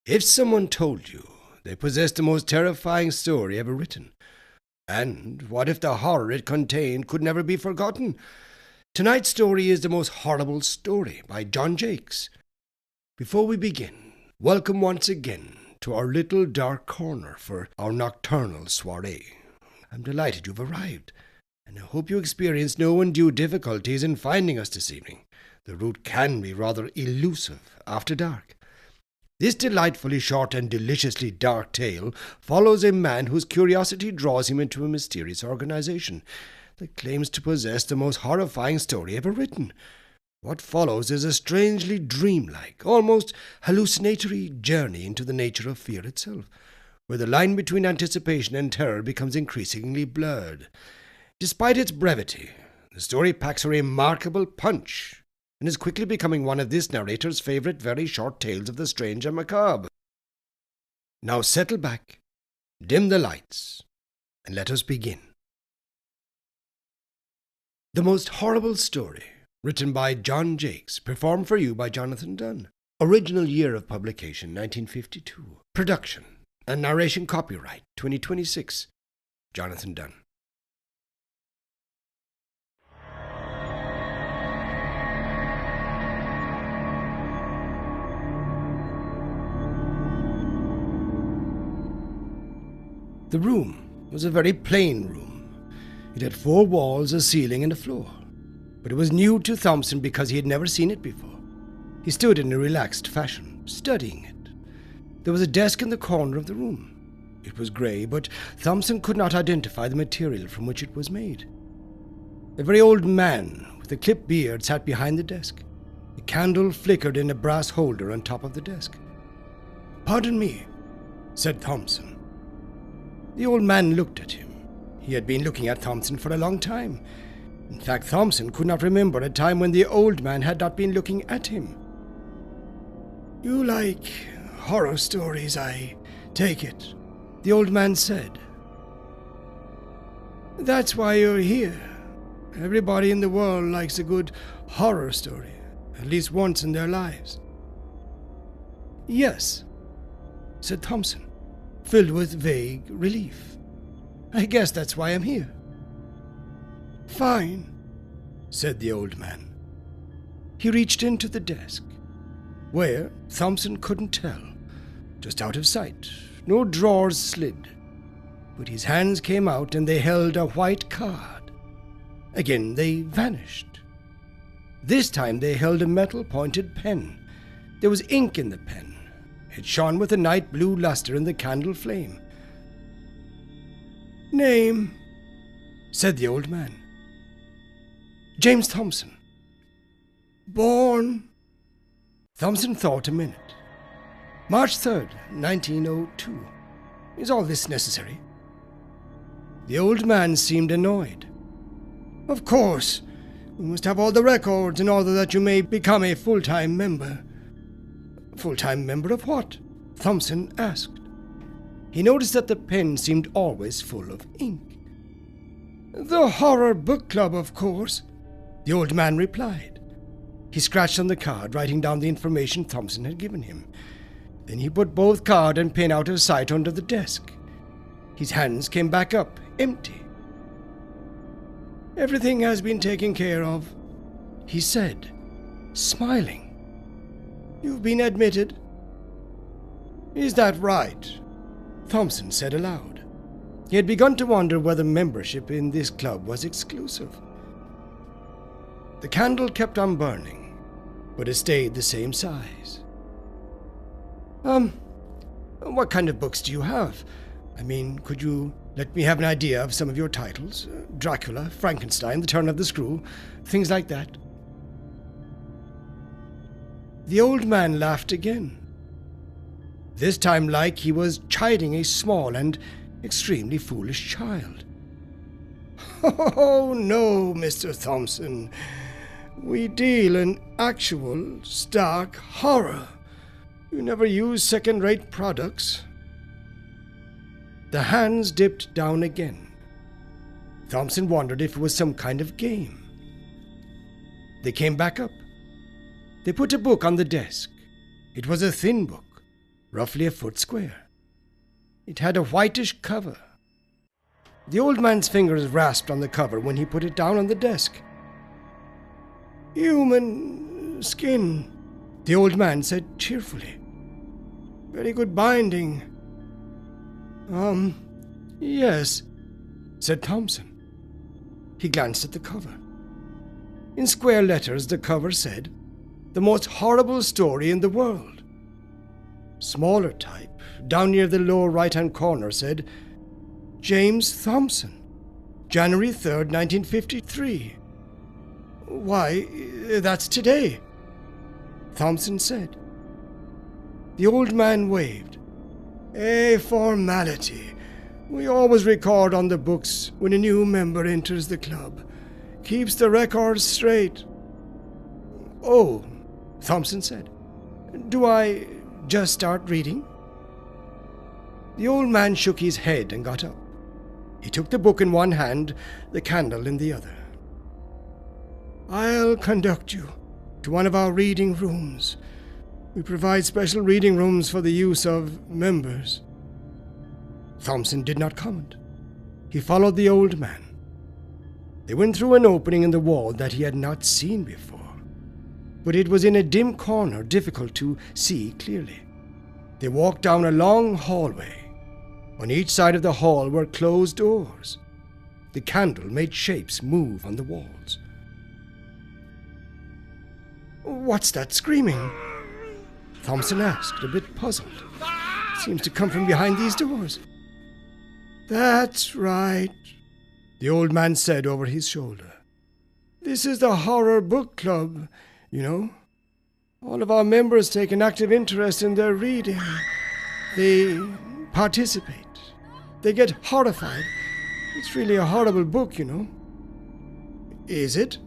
If someone told you they possessed the most terrifying story ever written, and what if the horror it contained could never be forgotten? Tonight's story is The Most Horrible Story by John Jakes. Before we begin, welcome once again to our little dark corner for our nocturnal soiree. I'm delighted you've arrived, and I hope you experience no undue difficulties in finding us this evening. The route can be rather elusive after dark. This delightfully short and deliciously dark tale follows a man whose curiosity draws him into a mysterious organization that claims to possess the most horrifying story ever written. What follows is a strangely dreamlike, almost hallucinatory journey into the nature of fear itself, where the line between anticipation and terror becomes increasingly blurred. Despite its brevity, the story packs a remarkable punch and is quickly becoming one of this narrator's favourite very short tales of the strange and macabre. Now settle back, dim the lights, and let us begin. The Most Horrible Story, written by John Jakes, performed for you by Jonathan Dunne. Original year of publication, 1952. Production and narration copyright, 2026. Jonathan Dunne. The room was a very plain room. It had 4 walls, a ceiling, and a floor. But it was new to Thompson because he had never seen it before. He stood in a relaxed fashion, studying it. There was a desk in the corner of the room. It was grey, but Thompson could not identify the material from which it was made. A very old man with a clipped beard sat behind the desk. A candle flickered in a brass holder on top of the desk. "Pardon me," said Thompson. The old man looked at him. He had been looking at Thompson for a long time. In fact, Thompson could not remember a time when the old man had not been looking at him. "You like horror stories, I take it," the old man said. "That's why you're here. Everybody in the world likes a good horror story, at least once in their lives." "Yes," said Thompson, filled with vague relief. "I guess that's why I'm here." "Fine," said the old man. He reached into the desk. Where, Thompson couldn't tell. Just out of sight. No drawers slid. But his hands came out and they held a white card. Again they vanished. This time they held a metal-pointed pen. There was ink in the pen. It shone with a night blue luster in the candle flame. "Name," said the old man. "James Thompson." "Born?" Thompson thought a minute. "March 3rd, 1902. Is all this necessary?" The old man seemed annoyed. "Of course. We must have all the records in order that you may become a full-time member." "Full-time member of what?" Thompson asked. He noticed that the pen seemed always full of ink. "The Horror Book Club, of course," the old man replied. He scratched on the card, writing down the information Thompson had given him. Then he put both card and pen out of sight under the desk. His hands came back up, empty. "Everything has been taken care of," he said, smiling. "You've been admitted." "Is that right?" Thompson said aloud. He had begun to wonder whether membership in this club was exclusive. The candle kept on burning, but it stayed the same size. What kind of books do you have? I mean, could you let me have an idea of some of your titles? Dracula, Frankenstein, The Turn of the Screw, things like that." The old man laughed again, this time like he was chiding a small and extremely foolish child. "Oh, no, Mr. Thompson. We deal in actual, stark horror. You never use second-rate products." The hands dipped down again. Thompson wondered if it was some kind of game. They came back up. They put a book on the desk. It was a thin book, roughly a foot square. It had a whitish cover. The old man's fingers rasped on the cover when he put it down on the desk. "Human skin," the old man said cheerfully. "Very good binding." Yes," said Thompson. He glanced at the cover. In square letters, the cover said, "The most horrible story in the world." Smaller type, down near the lower right-hand corner, said, "James Thompson, January 3rd, 1953. "Why, that's today," Thompson said. The old man waved. "A formality. We always record on the books when a new member enters the club. Keeps the records straight." "Oh," Thompson said. "Do I just start reading?" The old man shook his head and got up. He took the book in one hand, the candle in the other. "I'll conduct you to one of our reading rooms. We provide special reading rooms for the use of members." Thompson did not comment. He followed the old man. They went through an opening in the wall that he had not seen before, but it was in a dim corner, difficult to see clearly. They walked down a long hallway. On each side of the hall were closed doors. The candle made shapes move on the walls. "What's that screaming?" Thompson asked, a bit puzzled. "It seems to come from behind these doors." "That's right," the old man said over his shoulder. "This is the Horror Book Club, you know. All of our members take an active interest in their reading. They participate. They get horrified. It's really a horrible book, you know." "Is it?"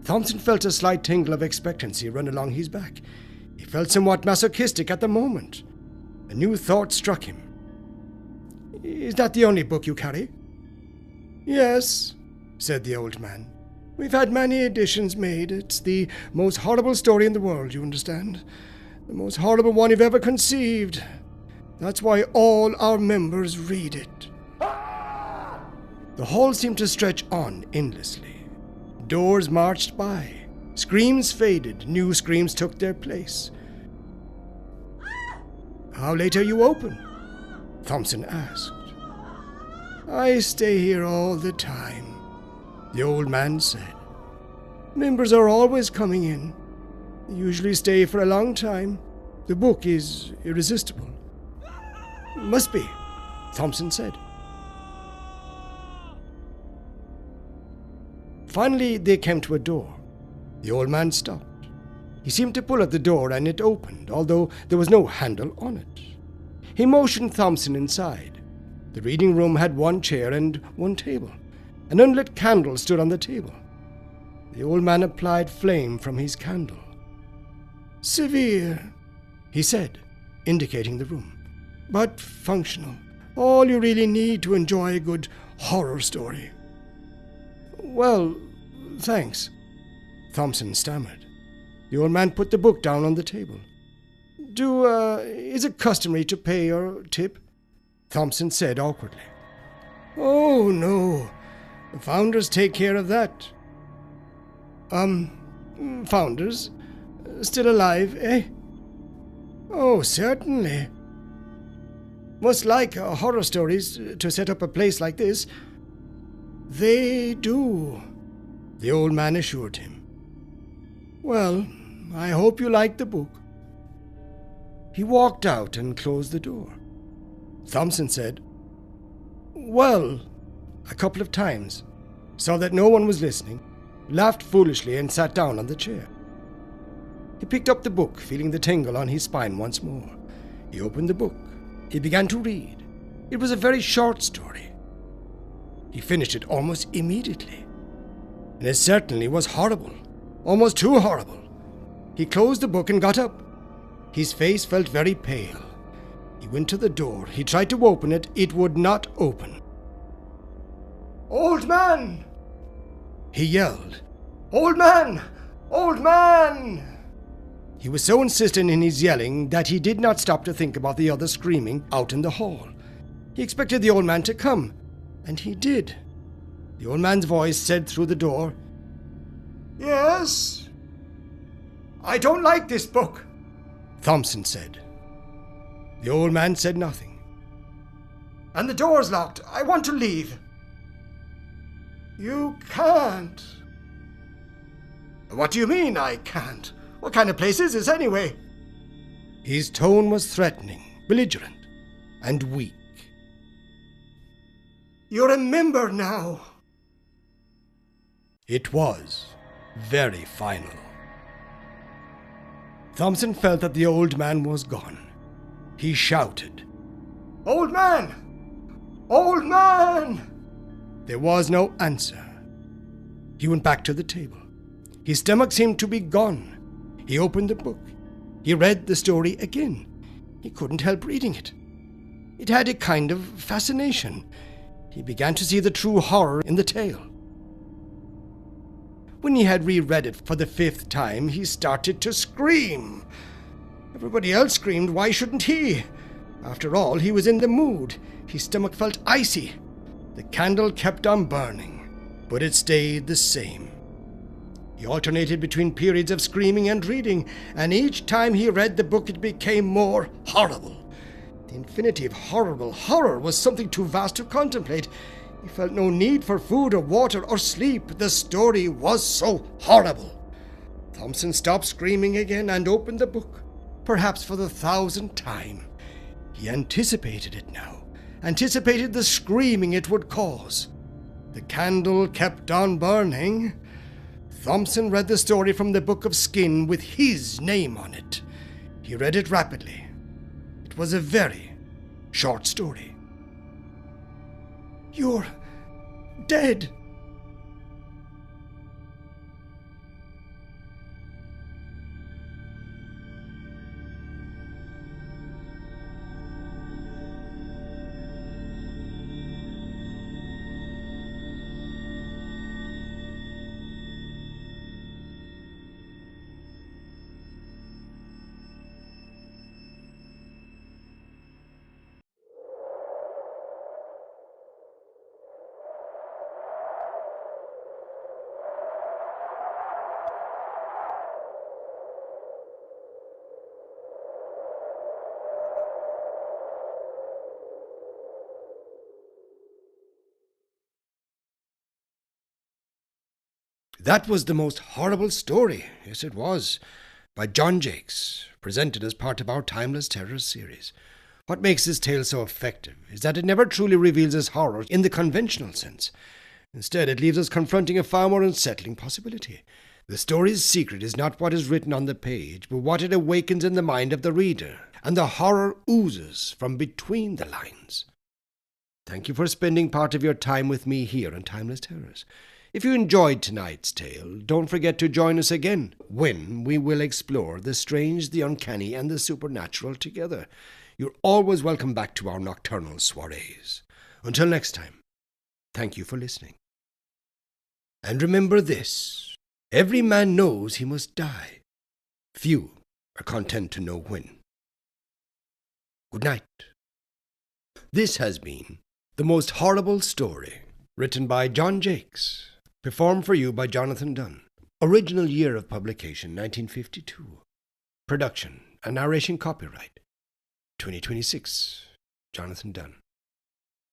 Thompson felt a slight tingle of expectancy run along his back. He felt somewhat masochistic at the moment. A new thought struck him. "Is that the only book you carry?" "Yes," said the old man. "We've had many editions made. It's the most horrible story in the world, you understand. The most horrible one you've ever conceived. That's why all our members read it." The hall seemed to stretch on endlessly. Doors marched by. Screams faded. New screams took their place. "How late are you open?" Thompson asked. "I stay here all the time," the old man said. "Members are always coming in. They usually stay for a long time. The book is irresistible." "Must be," Thompson said. Finally, they came to a door. The old man stopped. He seemed to pull at the door and it opened, although there was no handle on it. He motioned Thompson inside. The reading room had one chair and one table. An unlit candle stood on the table. The old man applied flame from his candle. "Severe," he said, indicating the room, "but functional. All you really need to enjoy a good horror story." "Well, thanks," Thompson stammered. The old man put the book down on the table. Is it customary to pay or tip?" Thompson said awkwardly. "Oh, no. The founders take care of that." Founders? Still alive, eh?" "Oh, certainly. Must like horror stories to set up a place like this." "They do," the old man assured him. "Well, I hope you like the book." He walked out and closed the door. Thompson said, "Well," a couple of times, saw that no one was listening, laughed foolishly and sat down on the chair. He picked up the book, feeling the tingle on his spine once more. He opened the book. He began to read. It was a very short story. He finished it almost immediately. And it certainly was horrible, almost too horrible. He closed the book and got up. His face felt very pale. He went to the door. He tried to open it. It would not open. "Old man!" he yelled. "Old man! Old man!" He was so insistent in his yelling that he did not stop to think about the other screaming out in the hall. He expected the old man to come, and he did. The old man's voice said through the door, "Yes? I don't like this book," Thompson said. The old man said nothing. "And the door's locked. I want to leave." "You can't." "What do you mean, I can't? What kind of place is this, anyway?" His tone was threatening, belligerent, and weak. "You're a member now." It was very final. Thompson felt that the old man was gone. He shouted, "Old man! Old man!" There was no answer. He went back to the table. His stomach seemed to be gone. He opened the book. He read the story again. He couldn't help reading it. It had a kind of fascination. He began to see the true horror in the tale. When he had reread it for the 5th time, he started to scream. Everybody else screamed, why shouldn't he? After all, he was in the mood. His stomach felt icy. The candle kept on burning, but it stayed the same. He alternated between periods of screaming and reading, and each time he read the book it became more horrible. The infinity of horrible horror was something too vast to contemplate. He felt no need for food or water or sleep. The story was so horrible. Thompson stopped screaming again and opened the book, perhaps for the 1,000th time. He anticipated it now, anticipated the screaming it would cause. The candle kept on burning. Thompson read the story from the Book of Skin with his name on it. He read it rapidly. It was a very short story. "You're dead." That was the most horrible story, yes it was, by John Jakes, presented as part of our Timeless Terrors series. What makes this tale so effective is that it never truly reveals its horror in the conventional sense. Instead, it leaves us confronting a far more unsettling possibility. The story's secret is not what is written on the page, but what it awakens in the mind of the reader, and the horror oozes from between the lines. Thank you for spending part of your time with me here on Timeless Terrors. If you enjoyed tonight's tale, don't forget to join us again when we will explore the strange, the uncanny, and the supernatural together. You're always welcome back to our nocturnal soirees. Until next time, thank you for listening. And remember this, every man knows he must die. Few are content to know when. Good night. This has been The Most Horrible Story, written by John Jakes. Performed for you by Jonathan Dunne. Original year of publication, 1952. Production and narration copyright, 2026. Jonathan Dunne.